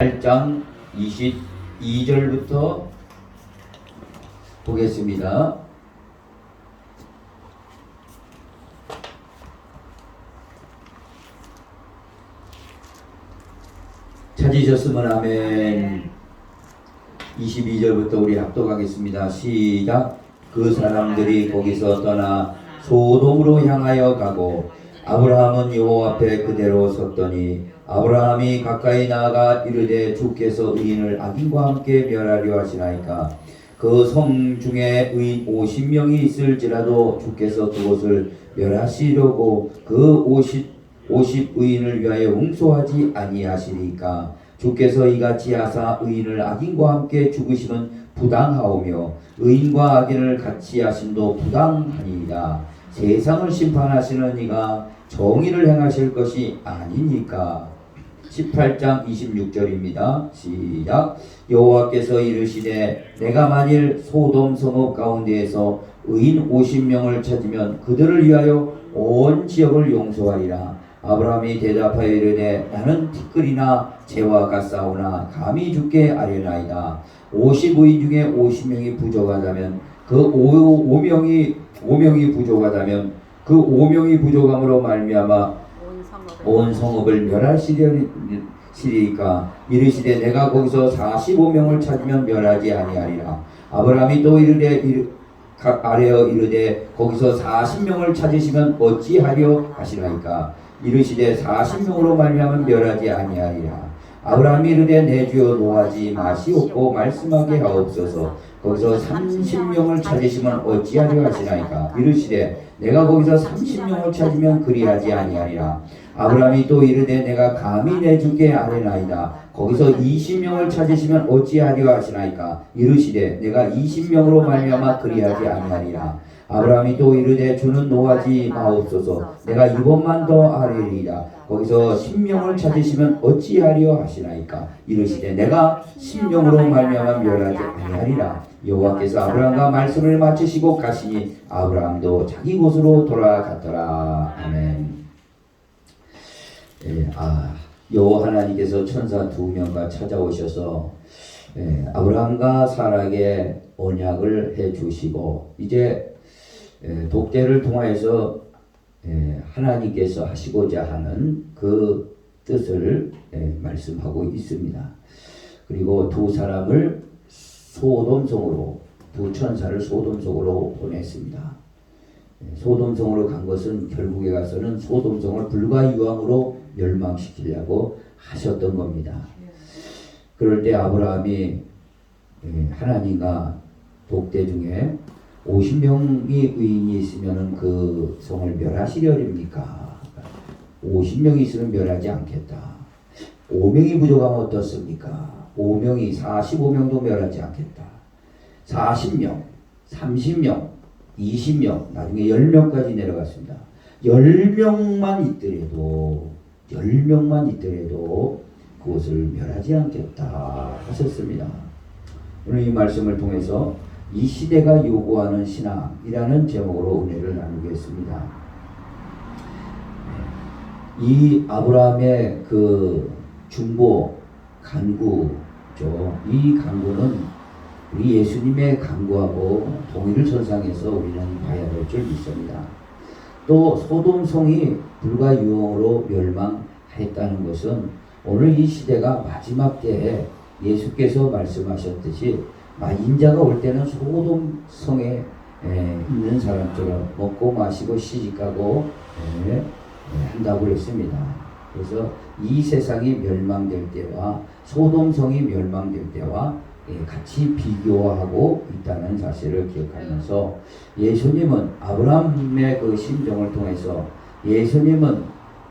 8장 22절부터 보겠습니다. 찾으셨으면 아멘. 22절부터 우리 합독하겠습니다. 시작. 그 사람들이 거기서 떠나 소돔으로 향하여 가고 아브라함은 여호와 앞에 그대로 섰더니 아브라함이 가까이 나아가 이르되 주께서 의인을 악인과 함께 멸하려 하시나이까. 그 성 중에 의인 50명이 있을지라도 주께서 그곳을 멸하시려고 그 50 의인을 위하여 용서하지 아니하시리까. 주께서 이같이 하사 의인을 악인과 함께 죽으심은 부당하오며 의인과 악인을 같이 하심도 부당하니이다. 세상을 심판하시는 이가 정의를 행하실 것이 아니니까. 18장 26절입니다. 시작. 여호와께서 이르시되 내가 만일 소돔 성읍 가운데에서 의인 50명을 찾으면 그들을 위하여 온 지역을 용서하리라. 아브라함이 대답하여 이르되 나는 티끌이나 재와 같사오나 감히 주께 아뢰나이다. 50의인 중에 50명이 부족하다면 그 5명이 부족하다면 그 5명이 부족함으로 말미암아 온 성읍을 멸하시리까. 이르시되 내가 거기서 45명을 찾으면 멸하지 아니하리라. 아브라함이 또 아뢰어 이르되 거기서 40명을 찾으시면 어찌하려 하시나이까. 이르시되 40명으로 말미암아 멸하지 아니하리라. 아브라함이 이르되 내 주여 노하지 마시옵고 말씀하게 하옵소서. 거기서 30명을 찾으시면 어찌하려 하시나이까. 이르시되 내가 거기서 30명을 찾으면 그리하지 아니하리라. 아브라함이 또 이르되 내가 감히 내 주께 아뢰나이다. 거기서 20명을 찾으시면 어찌하려 하시나이까. 이르시되 내가 20명으로 말미암아 그리하지 아니하리라. 아브라함이 또 이르되 주는 노하지 마옵소서. 내가 이번만 더 아뢰리이다. 거기서 10명을 찾으시면 어찌하려 하시나이까. 이르시되 내가 10명으로 말미암아 멸하지 아니하리라. 여호와께서 아브라함과 말씀을 마치시고 가시니 아브라함도 자기 곳으로 돌아갔더라. 아멘. 여호와 하나님께서 천사 2명과 찾아오셔서 아브라함과 사라에게 언약을 해주시고 이제 독대를 통하여서 하나님께서 하시고자 하는 그 뜻을 말씀하고 있습니다. 그리고 두 사람을 소돔성으로, 두 천사를 소돔성으로 보냈습니다. 소돔성으로 간 것은 결국에 가서는 소돔성을 불과 유황으로 멸망시키려고 하셨던 겁니다. 그럴 때 아브라함이 하나님과 독대 중에 50명이 의인이 있으면 그 성을 멸하시려립니까? 50명이 있으면 멸하지 않겠다. 5명이 부족하면 어떻습니까? 5명이 45명도 멸하지 않겠다. 40명, 30명, 20명, 나중에 10명까지 내려갔습니다. 10명만 있더라도 그것을 멸하지 않겠다 하셨습니다. 오늘 이 말씀을 통해서 이 시대가 요구하는 신앙이라는 제목으로 은혜를 나누겠습니다. 이 아브라함의 그 중보 간구죠. 이 간구는 우리 예수님의 간구하고 동일을 선상에서 우리는 봐야 될 줄 믿습니다. 또 소돔성이 불과 유황으로 멸망했다는 것은 오늘 이 시대가 마지막 때에 예수께서 말씀하셨듯이 인자가 올 때는 소돔성에 있는 사람처럼 먹고 마시고 시집가고 한다고 했습니다. 그래서 이 세상이 멸망될 때와 소돔성이 멸망될 때와 같이 비교하고 있다는 사실을 기억하면서 예수님은 아브라함의 그 심정을 통해서 예수님은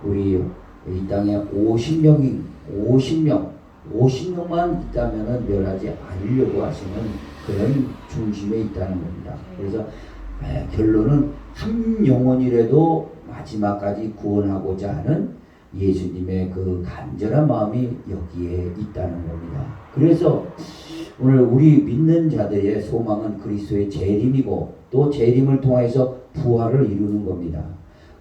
우리 이 땅에 50명만 있다면 멸하지 않으려고 하시는 그런 중심에 있다는 겁니다. 그래서 결론은 한 영혼이라도 마지막까지 구원하고자 하는 예수님의 그 간절한 마음이 여기에 있다는 겁니다. 그래서 오늘 우리 믿는 자들의 소망은 그리스도의 재림이고 또 재림을 통해서 부활을 이루는 겁니다.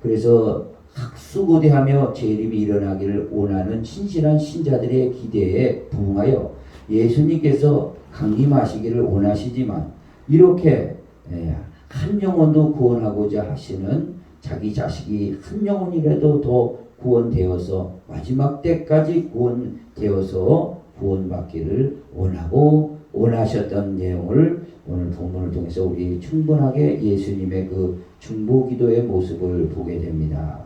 그래서 학수고대하며 재림이 일어나기를 원하는 신실한 신자들의 기대에 부응하여 예수님께서 강림하시기를 원하시지만 이렇게 한 영혼도 구원하고자 하시는 자기 자식이 한 영혼이라도 더 구원되어서 마지막 때까지 구원되어서 구원받기를 원하셨던 내용을 오늘 본문을 통해서 우리 충분하게 예수님의 그 중보기도의 모습을 보게 됩니다.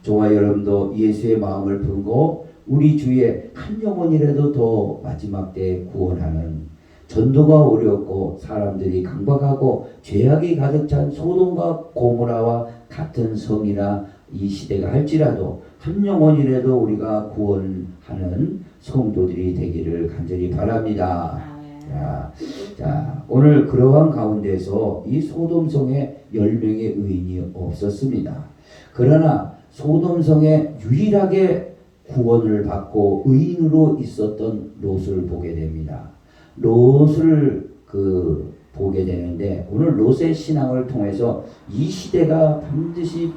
저와 여러분도 예수의 마음을 품고 우리 주위에 한 영혼이라도 더 마지막 때 구원하는, 전도가 어렵고 사람들이 강박하고 죄악이 가득 찬 소돔과 고모라와 같은 성이나 이 시대가 할지라도 한 영혼이라도 우리가 구원하는 성도들이 되기를 간절히 바랍니다. 자, 오늘 그러한 가운데서 이 소돔성에 10명의 의인이 없었습니다. 그러나 소돔성에 유일하게 구원을 받고 의인으로 있었던 롯을 보게 됩니다. 롯을 보게 되는데 오늘 롯의 신앙을 통해서 이 시대가 반드시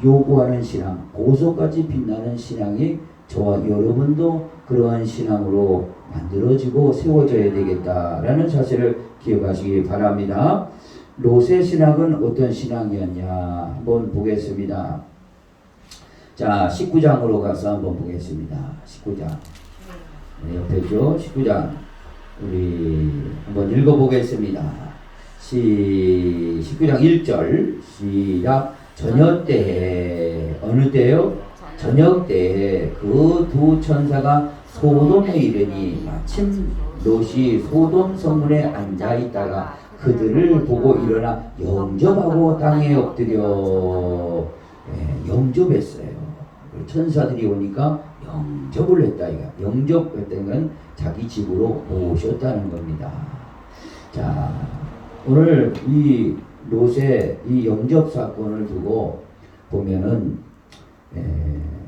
요구하는 신앙, 보석같이 빛나는 신앙이 저와 여러분도 그러한 신앙으로 만들어지고 세워져야 되겠다라는 사실을 기억하시기 바랍니다. 롯의 신앙은 어떤 신앙이었냐 한번 보겠습니다. 자, 19장으로 가서 한번 보겠습니다. 19장. 옆에죠. 19장. 우리 한번 읽어보겠습니다. 19장 1절 시작. 저녁 때에, 어느 때요? 저녁 때에 그 두 천사가 소돔에 이르니 마침 롯이 소돔 성문에 앉아 있다가 그들을 보고 일어나 영접하고 땅에 엎드려 영접했어요. 천사들이 오니까 영접을 했다. 영접했다는 건 자기 집으로 모셨다는 겁니다. 자, 오늘 이 롯의 이 영접 사건을 두고 보면은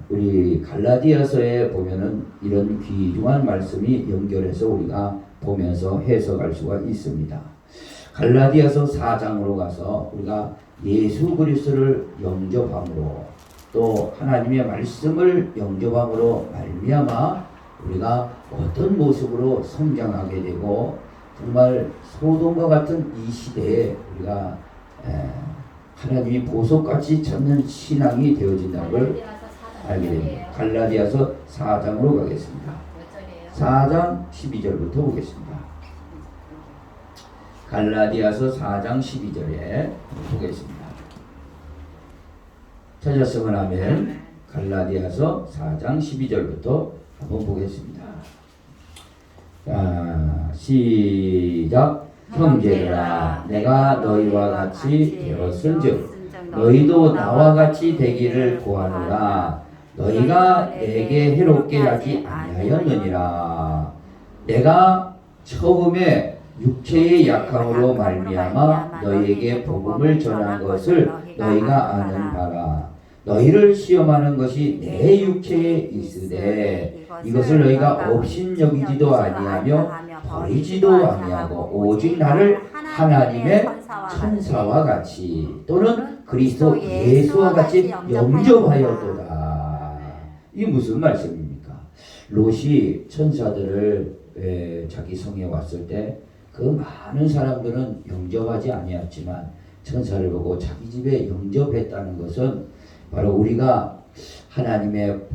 우리 갈라디아서에 보면은 이런 귀중한 말씀이 연결해서 우리가 보면서 해석할 수가 있습니다. 갈라디아서 4장으로 가서 우리가 예수 그리스도를 영접함으로 또 하나님의 말씀을 영접함으로 말미암아 우리가 어떤 모습으로 성장하게 되고 정말 소돔과 같은 이 시대에 우리가 하나님이 보석같이 찾는 신앙이 되어진다는 걸 알게 됩니다. 갈라디아서 4장으로 가겠습니다. 4장 12절부터 보겠습니다. 갈라디아서 4장 12절에 보겠습니다. 찾았으면 아멘. 갈라디아서 4장 12절부터 한번 보겠습니다. 자, 시작. 형제들아, 내가 너희와 같이 되었은즉 너희도 나와 같이 되기를 구하노라. 너희가 내게 해롭게 하지 아니하였느니라. 내가 처음에 육체의 약함으로 말미암아 너희에게 복음을 전한 것을 너희가 아는 바라. 너희를 시험하는 것이 내 육체에 있으되 이것을 너희가 업신여기지도 아니하며 버리지도 아니하고 오직 나를 하나님의 천사와 같이 또는 그리스도 예수와 같이 영접하였도다. 이게 무슨 말씀입니까? 롯이 천사들을 자기 성에 왔을 때 그 많은 사람들은 영접하지 아니었지만 천사를 보고 자기 집에 영접했다는 것은 바로 우리가 하나님의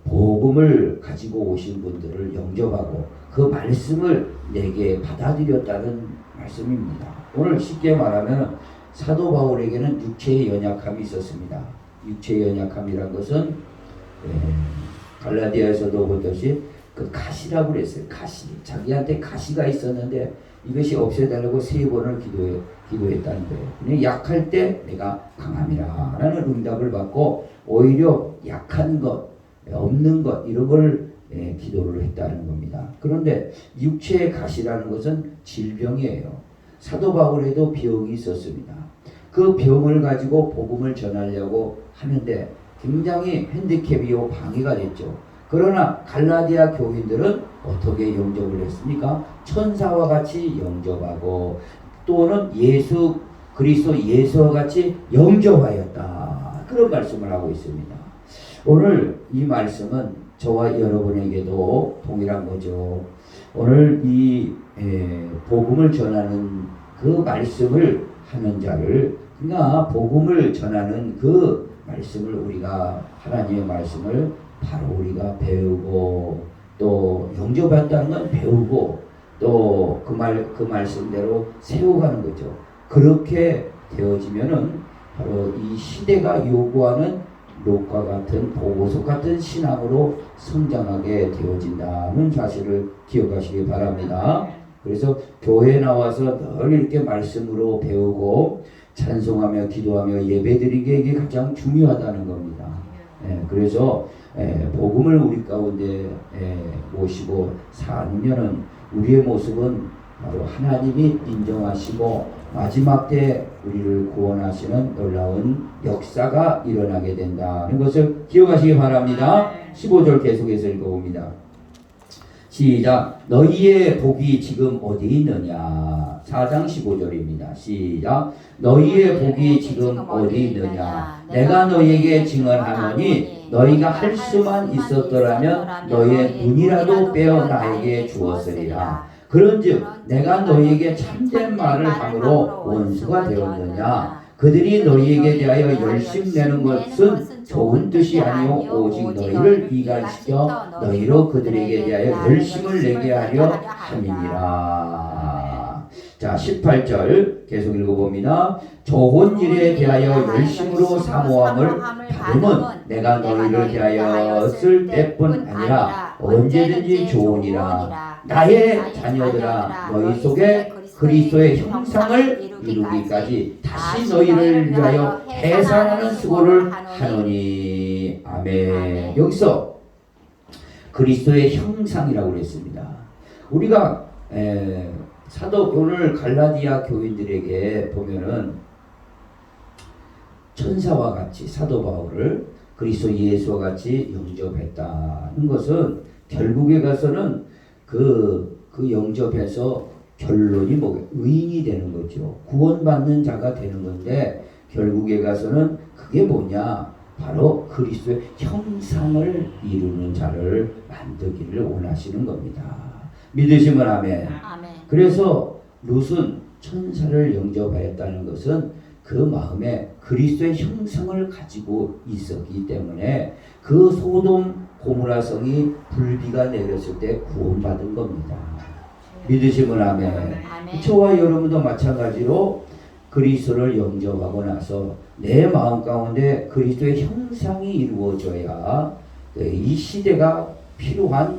복음을 가지고 오신 분들을 영접하고 그 말씀을 내게 받아들였다는 말씀입니다. 오늘 쉽게 말하면 사도 바울에게는 육체의 연약함이 있었습니다. 육체의 연약함이란 것은 갈라디아에서도 보듯이 그 가시라고 그랬어요. 가시. 자기한테 가시가 있었는데 이것이 없애달라고 3번을 기도했다는 거예요. 그냥 약할 때 내가 강함이라 라는 응답을 받고 오히려 약한 것, 없는 것 이런 걸 기도를 했다는 겁니다. 그런데 육체의 가시라는 것은 질병이에요. 사도 바울에도 병이 있었습니다. 그 병을 가지고 복음을 전하려고 하는데 굉장히 핸디캡이요 방해가 됐죠. 그러나 갈라디아 교인들은 어떻게 영접을 했습니까? 천사와 같이 영접하고 또는 그리스도 예수와 같이 영접하였다. 그런 말씀을 하고 있습니다. 오늘 이 말씀은 저와 여러분에게도 동일한 거죠. 오늘 이 복음을 전하는 그 말씀을 하는 자를, 그러니까 복음을 전하는 그 말씀을 우리가, 하나님의 말씀을 바로 우리가 배우고 또 영접한다는 건 배우고 또 그 말씀대로 세워가는 거죠. 그렇게 되어지면은 바로 이 시대가 요구하는 롯과 같은 보고서 같은 신앙으로 성장하게 되어진다는 사실을 기억하시기 바랍니다. 그래서 교회에 나와서 늘 이렇게 말씀으로 배우고 찬송하며 기도하며 예배드리는 게 이게 가장 중요하다는 겁니다. 그래서 복음을 우리 가운데 모시고 살면은 우리의 모습은 바로 하나님이 인정하시고 마지막 때 우리를 구원하시는 놀라운 역사가 일어나게 된다는 것을 기억하시기 바랍니다. 15절 계속해서 읽어봅니다. 시작. 너희의 복이 지금 어디 있느냐. 4장 15절입니다. 시작. 너희의 복이 지금 어디 있느냐. 내가 너희에게 증언하노니 너희가 할 수만 있었더라면 너희의 눈이라도 빼어 나에게 주었으리라. 그런즉 내가 너희에게 참된 말을 함으로 원수가 되었느냐. 그들이 너희에게 대하여 열심내는 것은 좋은 뜻이 아니요 오직 너희를 이간시켜 너희로 그들에게 대하여 열심을 내게 하려 함이니라. 자, 18절 계속 읽어봅니다. 좋은 일에 대하여 열심으로 사모함을 받음은 내가 너희를 대하여 쓸 때뿐 아니라 언제든지 좋으니라. 나의 자녀들아, 너희 속에 그리스도의 형상을 이루기까지 다시 너희를 위하여 해산하는 수고를 하노니. 아멘. 여기서 그리스도의 형상이라고 그랬습니다. 우리가 사도 오늘 갈라디아 교인들에게 보면은 천사와 같이 사도 바울을 그리스도 예수와 같이 영접했다는 것은 결국에 가서는 그 영접해서 결론이 뭐게? 의인이 되는 거죠. 구원받는 자가 되는 건데 결국에 가서는 그게 뭐냐? 바로 그리스도의 형상을 이루는 자를 만들기를 원하시는 겁니다. 믿으시면 아멘. 아멘. 그래서 롯은 천사를 영접하였다는 것은 그 마음에 그리스도의 형상을 가지고 있었기 때문에 그 소돔 고모라 성이 불비가 내렸을 때 구원받은 겁니다. 믿으시면 아멘. 저와 여러분도 마찬가지로 그리스도를 영접하고 나서 내 마음 가운데 그리스도의 형상이 이루어져야 이 시대가 필요한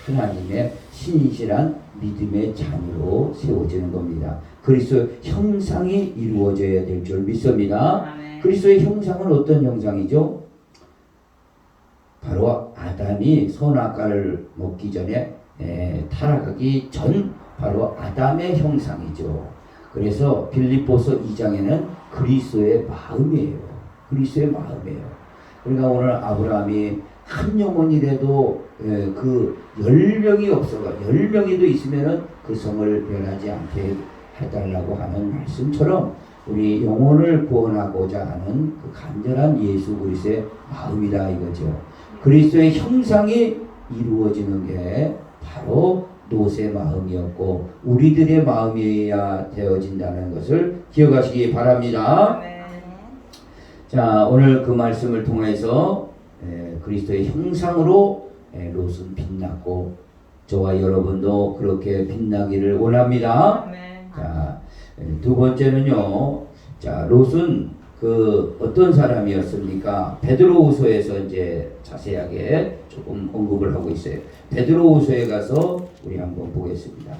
하나님의 신실한 믿음의 자녀로 세워지는 겁니다. 그리스도의 형상이 이루어져야 될 줄 믿습니다. 그리스도의 형상은 어떤 형상이죠? 바로 아담이 선악과를 먹기 전에 타락하기 전 바로 아담의 형상이죠. 그래서 빌립보서 2장에는 그리스도의 마음이에요. 그리스도의 마음이에요. 그러니까 오늘 아브라함이 한 영혼이라도 그 10명이 없어가 10명이도 있으면은 그 성을 변하지 않게 해달라고 하는 말씀처럼 우리 영혼을 구원하고자 하는 그 간절한 예수 그리스도의 마음이다 이거죠. 그리스도의 형상이 이루어지는 게 바로 롯의 마음이었고 우리들의 마음이어야 되어진다는 것을 기억하시기 바랍니다. 네. 자, 오늘 그 말씀을 통해서 그리스도의 형상으로 롯은 빛났고 저와 여러분도 그렇게 빛나기를 원합니다. 네. 자, 두 번째는요. 자, 롯은 그 어떤 사람이었습니까? 베드로후서에서 이제 자세하게 조금 언급을 하고 있어요. 베드로후서에 가서 우리 한번 보겠습니다.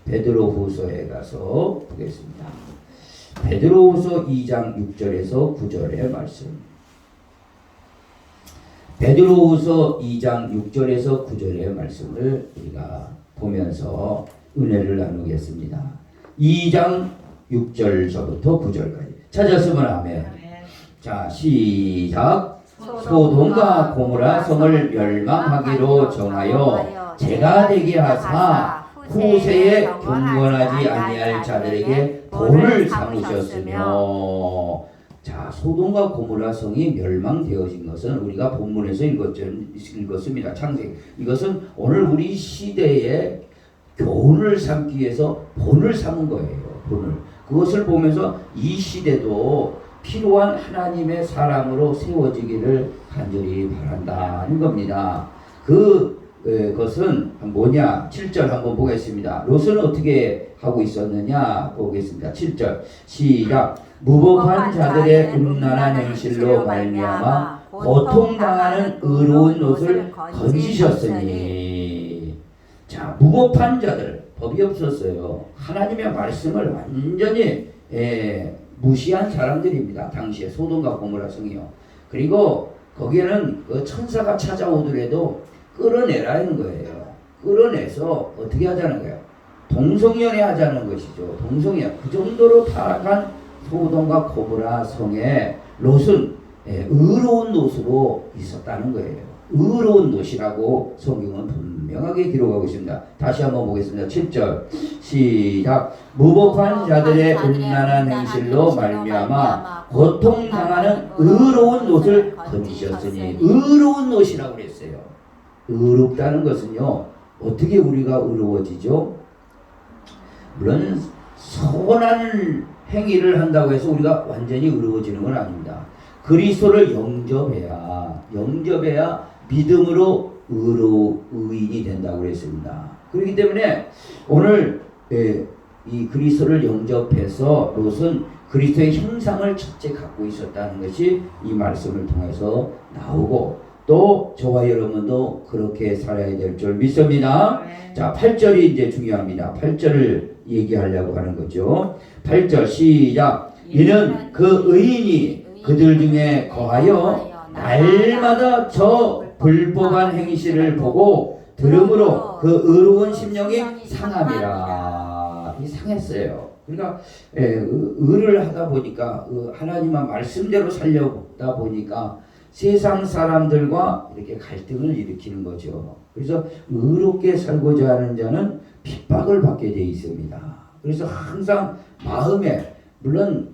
베드로후서에 가서 보겠습니다. 베드로후서 2장 6절에서 9절의 말씀. 베드로후서 2장 6절에서 9절의 말씀을 우리가 보면서 은혜를 나누겠습니다. 2장 6절서부터 9절까지 찾았으면 아멘. 자, 시작. 소돔과 고모라 성을 멸망하기로 정하여 제가 되게 하사 후세에 경건하지 아니할 자들에게 돌을 삼으셨으며. 자, 소돔과 고모라 성이 멸망되어진 것은 우리가 본문에서 읽었습니다. 창세기. 이것은 오늘 우리 시대에 교훈을 삼기 위해서 본을 삼은 거예요. 본을. 그것을 보면서 이 시대도 필요한 하나님의 사람으로 세워지기를 간절히 바란다는 겁니다. 그것은 뭐냐? 7절 한번 보겠습니다. 롯은 어떻게 하고 있었느냐 보겠습니다. 7절 시작. 무법한 자들의 음란한 행실로 말미암아 고통당하는 의로운 롯을 건지셨으니. 자, 무법한 자들, 법이 없었어요. 하나님의 말씀을 완전히 무시한 사람들입니다. 당시에 소돔과 고모라 성이요. 그리고 거기에는 그 천사가 찾아오더라도 끌어내라는 거예요. 끌어내서 어떻게 하자는 거예요? 동성연애 하자는 것이죠. 동성연. 그 정도로 타락한 소돔과 고모라 성에 롯은 의로운 롯으로 있었다는 거예요. 의로운 롯이라고 성경은 분명하게 기록하고 있습니다. 다시 한번 보겠습니다. 7절 시작. 무법한 자들의 음란한 행실로 말미암아 고통당하는 의로운 롯을 건지셨으니. 의로운 롯이라고 그랬어요. 의롭다는 것은요, 어떻게 우리가 의로워지죠? 물론 선한 행위를 한다고 해서 우리가 완전히 의로워지는 건 아닙니다. 그리스도를 영접해야 믿음으로 의인이 된다고 그랬습니다. 그렇기 때문에 오늘 이 그리스도를 영접해서 롯은 그리스도의 형상을 첫째 갖고 있었다는 것이 이 말씀을 통해서 나오고, 또 저와 여러분도 그렇게 살아야 될 줄 믿습니다. 자, 8절이 이제 중요합니다. 8절을 얘기하려고 하는 거죠. 8절 시작. 이는 그 의인이 그들 중에 거하여 날마다 저 불법한 행실을 보고 들음으로 그 의로운 심령이 상함이라. 이 상했어요. 그러니까 의를 하다 보니까 하나님의 말씀대로 살려다 보니까 세상 사람들과 이렇게 갈등을 일으키는 거죠. 그래서 의롭게 살고자 하는 자는 핍박을 받게 되어 있습니다. 그래서 항상 마음에, 물론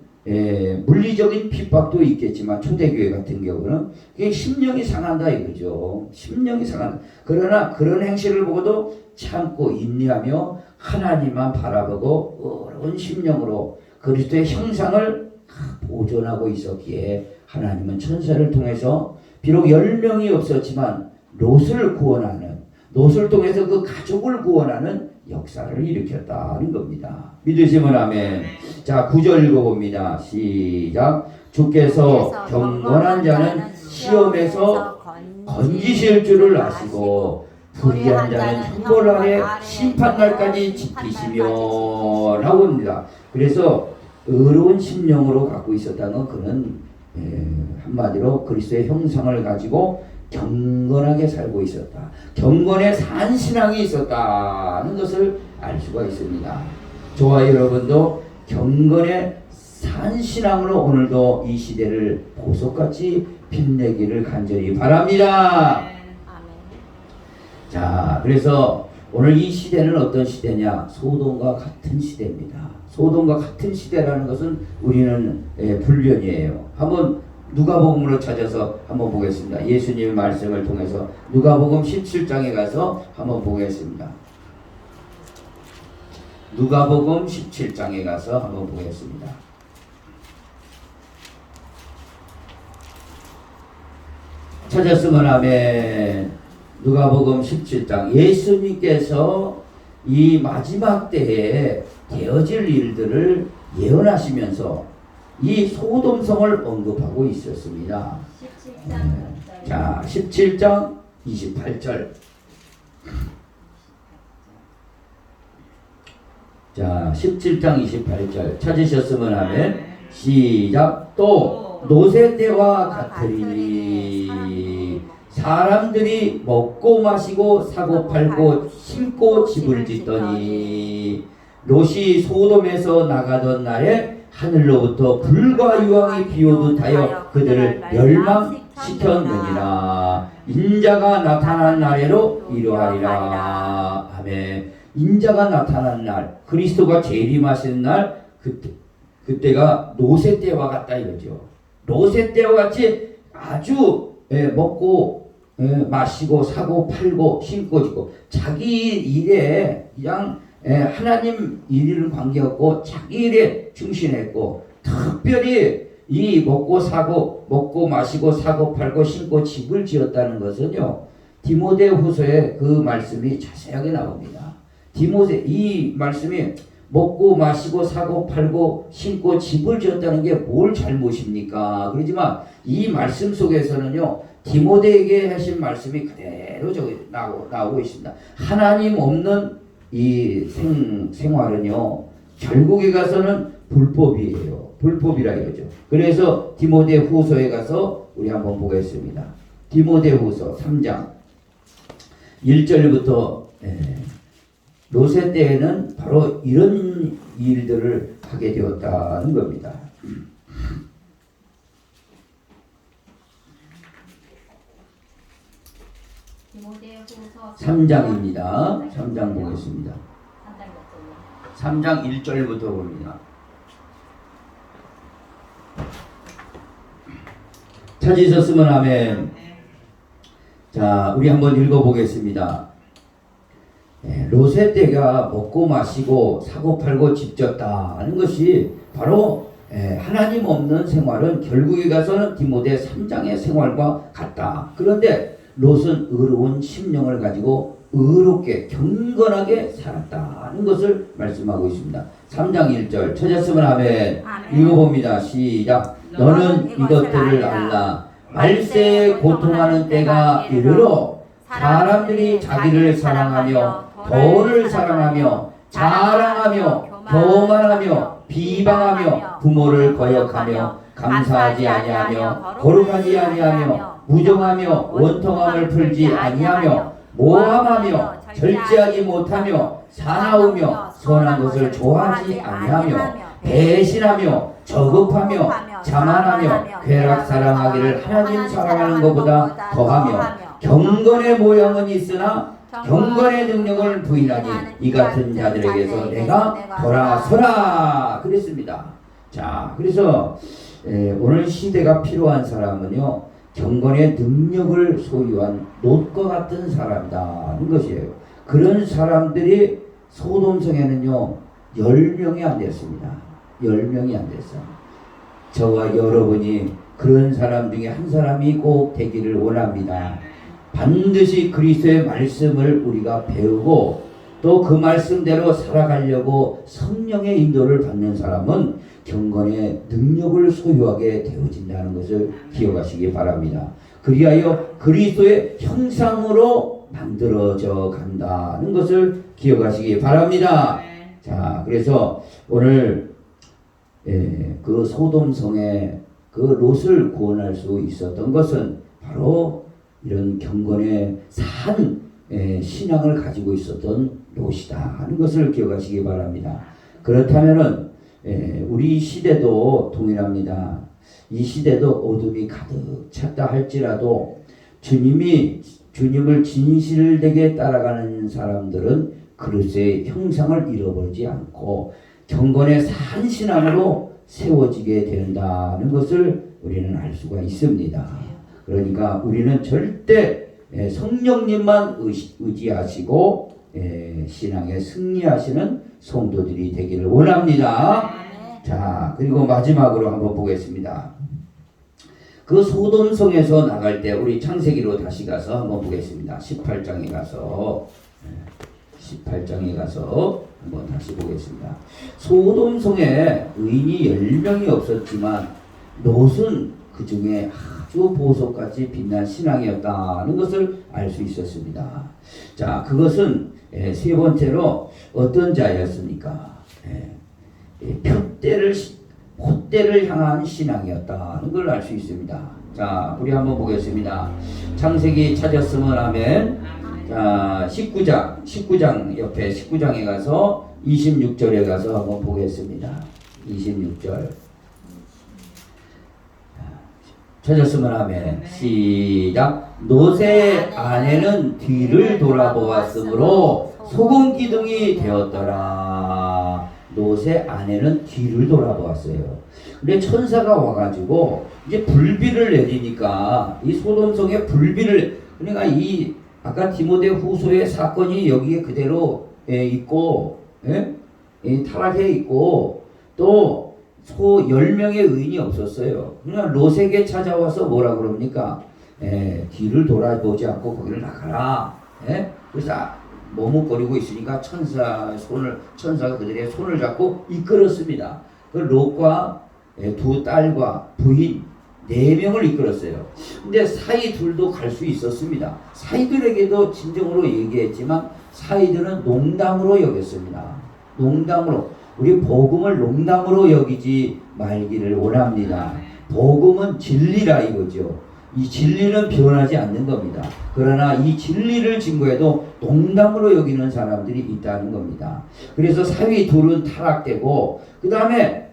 물리적인 핍박도 있겠지만 초대교회 같은 경우는 그게 심령이 상한다 이거죠. 심령이 상한다. 그러나 그런 행실을 보고도 참고 인내하며 하나님만 바라보고 어려운 심령으로 그리스도의 형상을 보존하고 있었기에 하나님은 천사를 통해서 비록 10명이 없었지만 롯을 구원하는, 롯을 통해서 그 가족을 구원하는 역사를 일으켰다는 겁니다. 믿으시면 아멘. 자, 9절 읽어봅니다. 시작. 주께서 경건한 자는 시험에서 건지실 줄을 아시고 불의한 자는 형벌 아래 심판날까지 지키시며 나옵니다. 그래서 의로운 심령으로 갖고 있었다는 건 그는 한마디로 그리스도의 형상을 가지고 경건하게 살고 있었다. 경건에 산 신앙이 있었다는 것을 알 수가 있습니다. 저와 여러분도 경건에 산 신앙으로 오늘도 이 시대를 보석같이 빛내기를 간절히 바랍니다. 자, 그래서 오늘 이 시대는 어떤 시대냐? 소돔과 같은 시대입니다. 소돔과 같은 시대라는 것은 우리는 불변이에요. 한번 누가복음으로 찾아서 한번 보겠습니다. 예수님의 말씀을 통해서 누가복음 17장에 가서 한번 보겠습니다. 누가복음 17장에 가서 한번 보겠습니다. 찾았으면 아멘. 누가복음 17장. 예수님께서 이 마지막 때에 되어질 일들을 예언하시면서 이 소돔성을 언급하고 있었습니다. 17장. 자, 17장 28절. 자, 17장 28절 찾으셨으면 하면 시작. 또 노새 때와 같으리니 사람들이 먹고 마시고 사고 팔고 심고 집을 짓더니 롯이 소돔에서 나가던 날에 하늘로부터 불과 유황이 비오듯 하여 그들을 멸망시켰느니라. 인자가 나타난 날에로 이러하리라. 아멘. 인자가 나타난 날, 그리스도가 재림하신 날, 그때가 노새 때와 같다 이거죠. 롯의 때와 같이 아주 먹고 마시고 사고 팔고 신고 지고 자기 일에 그냥 하나님 일을 관계없고 자기 일에 충실했고, 특별히 이 먹고 사고 먹고 마시고 사고 팔고 신고 집을 지었다는 것은요, 디모데후서에 그 말씀이 자세하게 나옵니다. 이 말씀이 먹고 마시고 사고 팔고 신고 집을 지었다는 게 뭘 잘못입니까? 그렇지만 이 말씀 속에서는요, 디모데에게 하신 말씀이 그대로 저기 나오고 있습니다. 하나님 없는 이 생활은요, 결국에 가서는 불법이에요. 불법이라 이거죠. 그래서 디모데후서에 가서 우리 한번 보겠습니다. 디모데후서 3장 1절부터 롯의 때에는 바로 이런 일들을 하게 되었다는 겁니다. 디모데후서 3장입니다. 3장 보겠습니다. 3장 1절부터 봅니다. 찾으셨으면 아멘. 자, 우리 한번 읽어보겠습니다. 롯의 때가 먹고 마시고 사고 팔고 집 졌다는 것이 바로 하나님 없는 생활은 결국에 가서는 디모데 3장의 생활과 같다. 그런데 롯은 의로운 심령을 가지고 의롭게 경건하게 살았다는 것을 말씀하고 있습니다. 3장 1절 찾았으면 아멘. 읽어봅니다. 시작. 너는 이것들을 알라. 말세에 고통하는 때가 이르러 사람들이 자기를 사랑하며 돈을 사랑하며 자랑하며 교만하며 비방하며 부모를 거역하며 감사하지 아니하며 거룩하지 아니하며 무정하며 원통함을 풀지 아니하며 모함하며 절제하지 못하며 사나우며 선한 것을 좋아하지 아니하며 배신하며 저급하며 자만하며 쾌락 사랑하기를 하나님 사랑하는 것보다 더하며 경건의 모양은 있으나 경건의 능력을 부인하니 이 같은 자들에게서 내가 돌아서라 그랬습니다. 자, 그래서 오늘 시대가 필요한 사람은요, 경건의 능력을 소유한 롯과 같은 사람이라는 것이에요. 그런 사람들이 소돔성에는요 10명이 안 됐습니다. 10명이 안 됐어. 저와 여러분이 그런 사람 중에 한 사람이 꼭 되기를 원합니다. 반드시 그리스도의 말씀을 우리가 배우고 또 그 말씀대로 살아가려고 성령의 인도를 받는 사람은 경건의 능력을 소유하게 되어진다는 것을 기억하시기 바랍니다. 그리하여 그리스도의 형상으로 만들어져 간다는 것을 기억하시기 바랍니다. 자, 그래서 오늘 그 소돔성에 그 롯을 구원할 수 있었던 것은 바로 이런 경건의 산 신앙을 가지고 있었던 롯이다 하는 것을 기억하시기 바랍니다. 그렇다면은 우리 시대도 동일합니다. 이 시대도 어둠이 가득 찼다 할지라도 주님을 진실되게 따라가는 사람들은 그리스도의 형상을 잃어버리지 않고 경건의 산 신앙으로 세워지게 된다는 것을 우리는 알 수가 있습니다. 그러니까 우리는 절대 성령님만 의지하시고 신앙에 승리하시는 성도들이 되기를 원합니다. 자, 그리고 마지막으로 한번 보겠습니다. 그 소돔성에서 나갈 때 우리 창세기로 다시 가서 한번 보겠습니다. 18장에 가서 한번 다시 보겠습니다. 소돔성에 의인이 10명이 없었지만 롯은 그 중에 아주 보석같이 빛난 신앙이었다는 것을 알 수 있었습니다. 자, 그것은 세 번째로 어떤 자였습니까? 콧대를 향한 신앙이었다는 걸 알 수 있습니다. 자, 우리 한번 보겠습니다. 창세기 찾았으면 아멘. 자, 19장 옆에 19장에 가서 26절에 가서 한번 보겠습니다. 26절. 찾았으면 아멘. 시작. 롯의 아내는 뒤를 돌아보았으므로 소금 기둥이 되었더라. 롯의 아내는 뒤를 돌아보았어요. 근데 천사가 와가지고 이제 불비를 내리니까 이 소돔성에 불비를 그러니까 이 아까 디모데후서의 사건이 여기에 그대로 있고 타락해 있고 또 소 10명의 의인이 없었어요. 그러니까 롯에게 찾아와서 뭐라 그럽니까? 뒤를 돌아보지 않고 거기를 나가라. 그래서 머뭇거리고 있으니까 천사가 그들의 손을 잡고 이끌었습니다. 그 롯과 두 딸과 부인 4명을 이끌었어요. 근데 사이 둘도 갈 수 있었습니다. 사이들에게도 진정으로 얘기했지만 사이들은 농담으로 여겼습니다. 농담으로. 우리 복음을 농담으로 여기지 말기를 원합니다. 복음은 진리라 이거죠. 이 진리는 변하지 않는 겁니다. 그러나 이 진리를 증거해도 농담으로 여기는 사람들이 있다는 겁니다. 그래서 사위 둘은 타락되고 그 다음에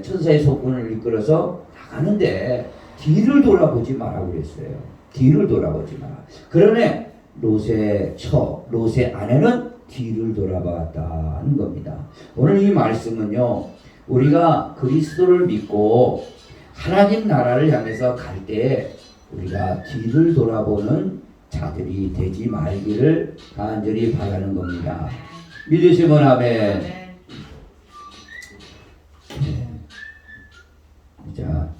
천사의 속군을 이끌어서 나가는데 뒤를 돌아보지 마라 그랬어요. 뒤를 돌아보지 마라. 그러네 롯의 아내는 뒤를 돌아봤다는 겁니다. 오늘 이 말씀은요, 우리가 그리스도를 믿고 하나님 나라를 향해서 갈 때 우리가 뒤를 돌아보는 자들이 되지 말기를 간절히 바라는 겁니다. 믿으시면 아멘. 자,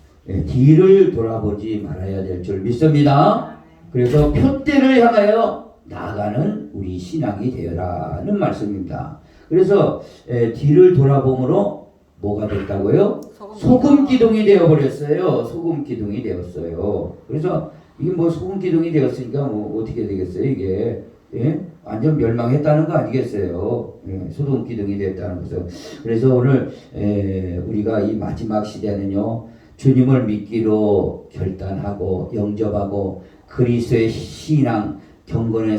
뒤를 돌아보지 말아야 될 줄 믿습니다. 그래서 표대를 향하여 나아가는 우리 신앙이 되어라는 말씀입니다. 그래서 뒤를 돌아봄으로 뭐가 됐다고요? 소금 기둥이 되어버렸어요. 소금 기둥이 되었어요. 그래서 이게 뭐 소금 기둥이 되었으니까 뭐 어떻게 되겠어요? 이게 완전 멸망했다는 거 아니겠어요? 소금 기둥이 됐다는 것은. 그래서 오늘 우리가 이 마지막 시대는요, 주님을 믿기로 결단하고 영접하고 그리스도의 신앙, 경건의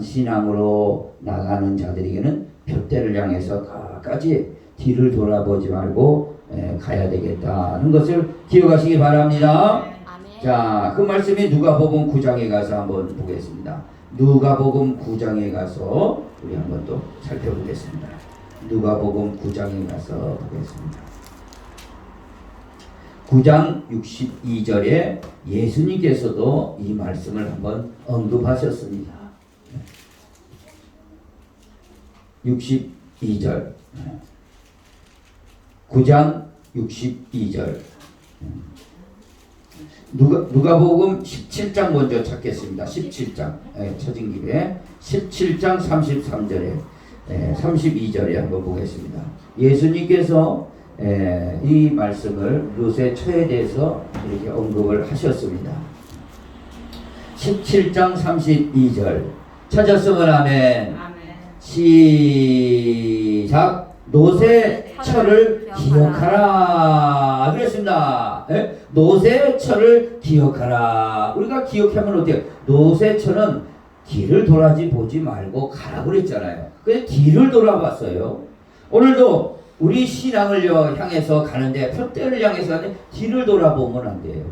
신앙으로 나가는 자들에게는 표대를 향해서 끝까지 뒤를 돌아보지 말고 가야 되겠다는 것을 기억하시기 바랍니다. 자, 그 말씀이 누가복음 9장에 가서 한번 보겠습니다. 누가복음 9장에 가서 우리 한번 또 살펴보겠습니다. 누가복음 9장에 가서 보겠습니다. 9장 62절에 예수님께서도 이 말씀을 한번 언급하셨습니다. 62절 9장 62절 누가복음 17장 먼저 찾겠습니다. 17장 찾은 김에 17장 33절에 32절에 한번 보겠습니다. 예수님께서 이 말씀을 롯의 처에 대해서 이렇게 언급을 하셨습니다. 17장 32절 찾았으면 아멘. 시작. 롯의 처를 기억하라 그랬습니다. 롯의 처를 기억하라. 우리가 기억하면 어때요? 롯의 처는 뒤를 돌아보지 말고 가라 그랬잖아요. 그래서 뒤를 돌아봤어요. 오늘도 우리 신앙을 향해서 가는데 표대를 향해서 가는데 뒤를 돌아보면 안 돼요.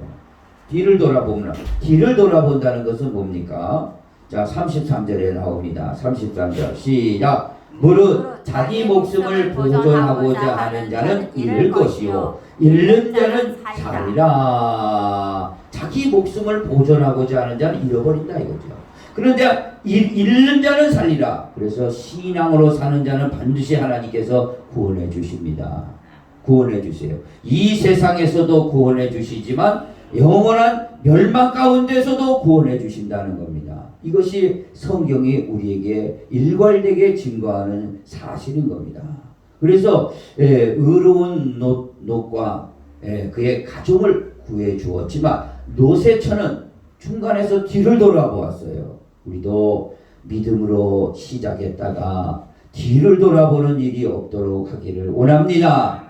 뒤를 돌아본다는 것은 뭡니까? 자, 33절에 나옵니다. 33절 시작. 무릇 자기 목숨을 보존하고자 하는 자는 잃을 것이요 잃는 자는 살리라. 자기 목숨을 보존하고자 하는 자는 잃어버린다 이거죠. 그런데 잃는 자는 살리라. 그래서 신앙으로 사는 자는 반드시 하나님께서 구원해 주십니다. 구원해 주세요. 이 세상에서도 구원해 주시지만 영원한 멸망 가운데서도 구원해 주신다는 겁니다. 이것이 성경이 우리에게 일괄되게 증거하는 사실인 겁니다. 그래서 의로운 롯과 그의 가족을 구해 주었지만 롯의 처는 중간에서 뒤를 돌아보았어요. 우리도 믿음으로 시작했다가 뒤를 돌아보는 일이 없도록 하기를 원합니다.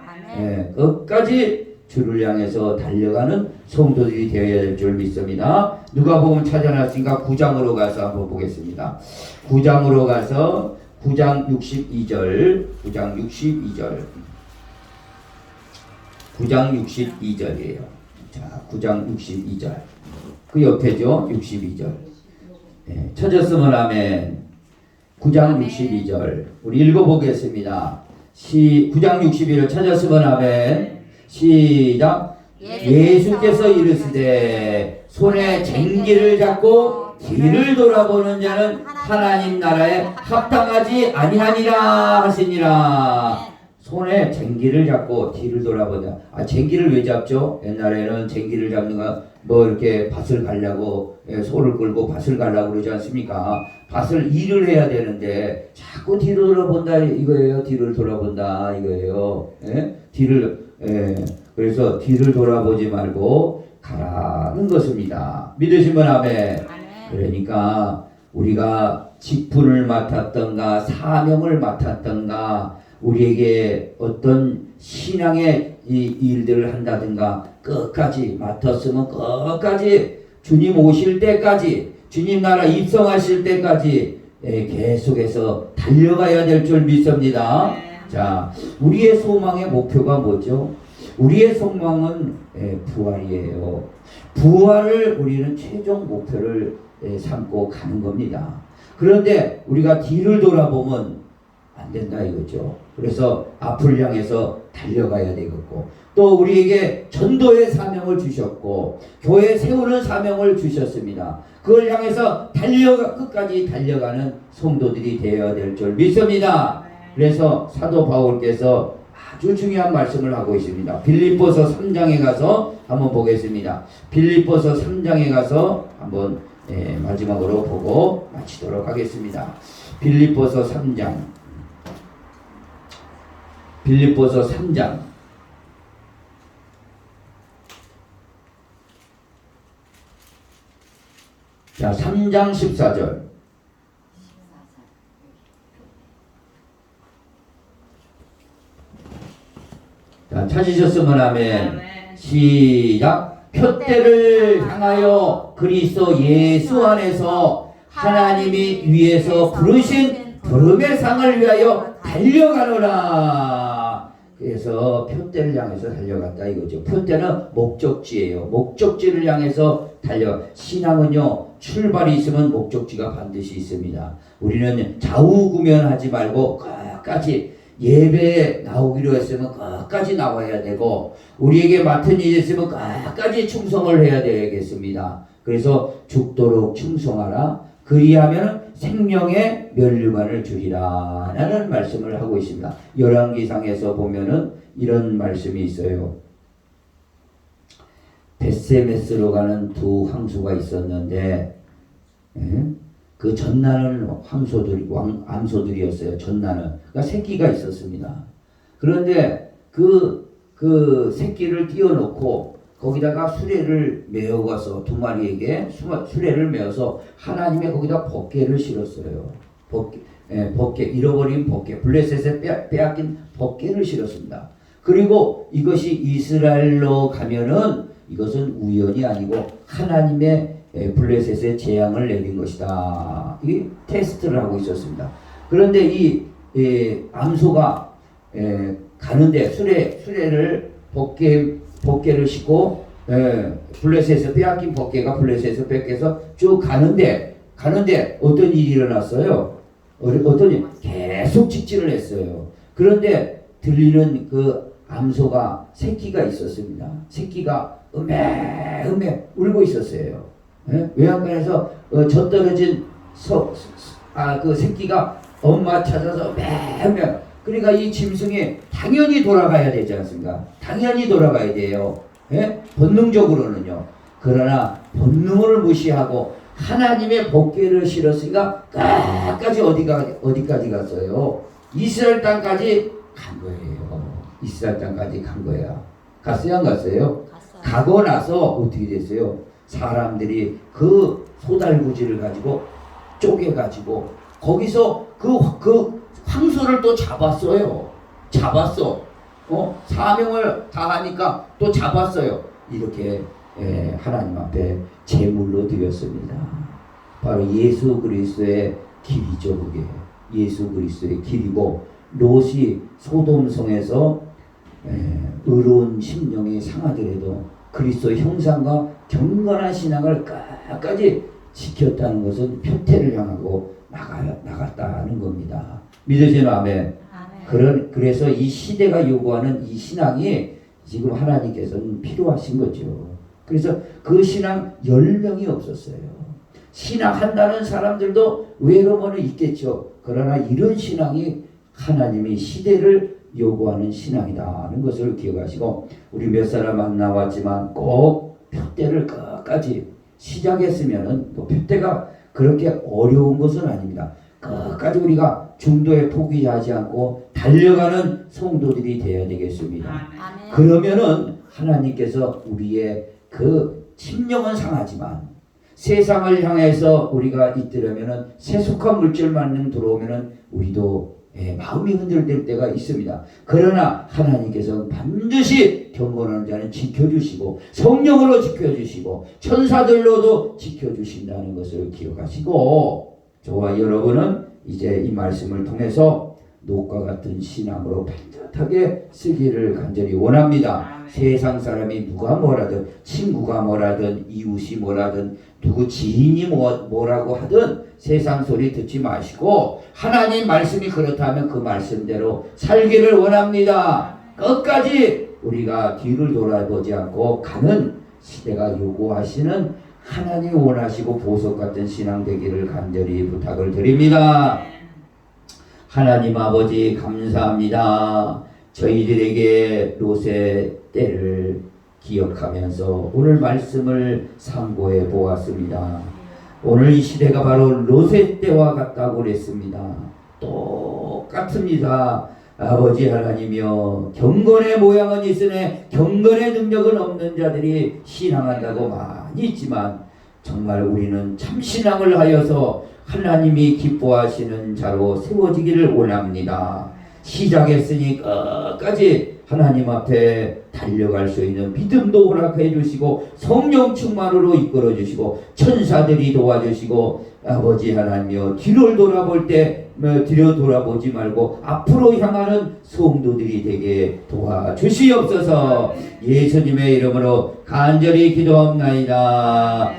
끝까지 주를 향해서 달려가는 성도들이 되어야 될 줄 믿습니다. 누가복음 찾아놨으니까 9장으로 가서 한번 보겠습니다. 9장으로 가서 9장 62절 9장 62절이에요. 자, 9장 62절 그 옆에죠. 62절 찾았으면 아멘. 9장 62절 우리 읽어보겠습니다. 9장 61을 찾았으면 아멘. 시작. 예수께서 이르시되 손에 쟁기를 잡고 뒤를 돌아보는 자는 하나님 나라에 합당하지 아니하니라 하시니라. 손에 쟁기를 잡고 뒤를 돌아보자. 쟁기를 왜 잡죠? 옛날에는 쟁기를 잡는 거 뭐 이렇게 밭을 가려고 소를 끌고 밭을 가려고 그러지 않습니까? 밭을 일을 해야 되는데 자꾸 뒤를 돌아본다 이거예요. 뒤를 돌아본다 이거예요. 그래서 뒤를 돌아보지 말고 가라는 것입니다. 믿으시면 아멘. 그러니까 우리가 직분을 맡았던가 사명을 맡았던가 우리에게 어떤 신앙의 이 일들을 한다든가 끝까지 맡았으면 끝까지 주님 오실 때까지 주님 나라 입성하실 때까지 계속해서 달려가야 될 줄 믿습니다. 자, 우리의 소망의 목표가 뭐죠? 우리의 소망은 부활이에요. 부활을 우리는 최종 목표를 삼고 가는 겁니다. 그런데 우리가 뒤를 돌아보면 안 된다 이거죠. 그래서 앞을 향해서 달려가야 되겠고 또 우리에게 전도의 사명을 주셨고 교회 세우는 사명을 주셨습니다. 그걸 향해서 끝까지 달려가는 성도들이 되어야 될 줄 믿습니다. 그래서 사도 바울께서 아주 중요한 말씀을 하고 있습니다. 빌립보서 3장에 가서 한번 보겠습니다. 빌립보서 3장에 가서 한번 마지막으로 보고 마치도록 하겠습니다. 빌립보서 3장. 빌립보서 3장. 자, 3장 14절. 자, 찾으셨으면 아멘. 시작. 표대를 향하여 그리스도 예수 안에서 하나님이 위에서 부르신 부름의 상을 위하여 달려가노라. 그래서 표대를 향해서 달려갔다 이거죠. 표대는 목적지예요. 목적지를 향해서 신앙은요 출발이 있으면 목적지가 반드시 있습니다. 우리는 좌우구면하지 말고 끝까지 예배에 나오기로 했으면 끝까지 나와야 되고 우리에게 맡은 일이 있으면 끝까지 충성을 해야 되겠습니다. 그래서 죽도록 충성하라. 그리하면 생명의 면류관을 주리라 라는 말씀을 하고 있습니다. 열왕기상에서 보면은 이런 말씀이 있어요. 벳세메스로 가는 두 황소가 있었는데 그 전나는 암소들이었어요. 전나는 그러니까 새끼가 있었습니다. 그런데 그 새끼를 띄워놓고 거기다가 수레를 메어가서 두 마리에게 수레를 메어서 하나님의 거기다 법궤를 실었어요. 법궤, 잃어버린 법궤, 블레셋에 빼앗긴 법궤를 실었습니다. 그리고 이것이 이스라엘로 가면은 이것은 우연이 아니고 하나님의 블레셋에 재앙을 내린 것이다. 이 테스트를 하고 있었습니다. 그런데 이 암소가 가는데 수레를 법궤를 싣고 블레셋에서 빼앗긴 법궤가 블레셋에서 뺏겨서 쭉 가는데 어떤 일이 일어났어요? 어떤 일? 계속 직진을 했어요. 그런데 들리는 그 암소가 새끼가 있었습니다. 새끼가 음메 울고 있었어요. 외양간에서 젖떨어진 그 새끼가 엄마 찾아서 음메 그러니까 이 짐승이 당연히 돌아가야 되지 않습니까? 당연히 돌아가야 돼요. 본능적으로는요. 그러나 본능을 무시하고 하나님의 법궤를 실었으니까 끝까지 어디까지 갔어요? 이스라엘 땅까지 간 거예요. 이스라엘 땅까지 간 거야. 갔어요? 안 갔어요? 갔어요. 가고 나서 어떻게 됐어요? 사람들이 그 소달구지를 가지고 쪼개가지고 거기서 그 황소를 또 잡았어요. 사명을 다하니까 또 잡았어요. 이렇게 하나님 앞에 제물로 드렸습니다. 바로 예수 그리스도의 길이죠. 그게 예수 그리스도의 길이고 롯이 소돔성에서 의로운 심령이 상하더라도 그리스도의 형상과 경건한 신앙을 끝까지 지켰다는 것은 표태를 향하고 나갔다는 겁니다. 믿으시는 아멘. 그래서 이 시대가 요구하는 이 신앙이 지금 하나님께서는 필요하신 거죠. 그래서 그 신앙 10명이 없었어요. 신앙한다는 사람들도 외로움은 있겠죠. 그러나 이런 신앙이 하나님이 시대를 요구하는 신앙이다는 것을 기억하시고, 우리 몇 사람 안 나왔지만 꼭 표대를 끝까지 시작했으면은 뭐 표대가 그렇게 어려운 것은 아닙니다. 끝까지 우리가 중도에 포기하지 않고 달려가는 성도들이 되어야 되겠습니다. 아멘. 그러면은 하나님께서 우리의 그 심령은 상하지만 세상을 향해서 우리가 있더라면은 세속한 물질만 들어오면은 우리도 마음이 흔들릴 때가 있습니다. 그러나 하나님께서는 반드시 경건하는 자는 지켜주시고 성령으로 지켜주시고 천사들로도 지켜주신다는 것을 기억하시고, 저와 여러분은 이제 이 말씀을 통해서 녹과 같은 신앙으로 반듯하게 쓰기를 간절히 원합니다. 세상 사람이 누가 뭐라든, 친구가 뭐라든, 이웃이 뭐라든, 누구 지인이 뭐라고 하든 세상 소리 듣지 마시고 하나님 말씀이 그렇다면 그 말씀대로 살기를 원합니다. 끝까지 우리가 뒤를 돌아보지 않고 가는 시대가 요구하시는, 하나님 원하시고 보석 같은 신앙 되기를 간절히 부탁을 드립니다. 하나님 아버지 감사합니다. 저희들에게 롯의 때를 기억하면서 오늘 말씀을 상고해 보았습니다. 오늘 이 시대가 바로 롯의 때와 같다고 그랬습니다. 똑같습니다. 아버지 하나님이여, 경건의 모양은 있으나 경건의 능력은 없는 자들이 신앙한다고 많이 있지만 정말 우리는 참신앙을 하여서 하나님이 기뻐하시는 자로 세워지기를 원합니다. 시작했으니 끝까지 하나님 앞에 달려갈 수 있는 믿음도 허락해 주시고 성령 충만으로 이끌어 주시고 천사들이 도와주시고, 아버지 하나님이여, 뒤를 돌아볼 때 뒤로 돌아보지 말고 앞으로 향하는 성도들이 되게 도와주시옵소서. 예수님의 이름으로 간절히 기도합나이다.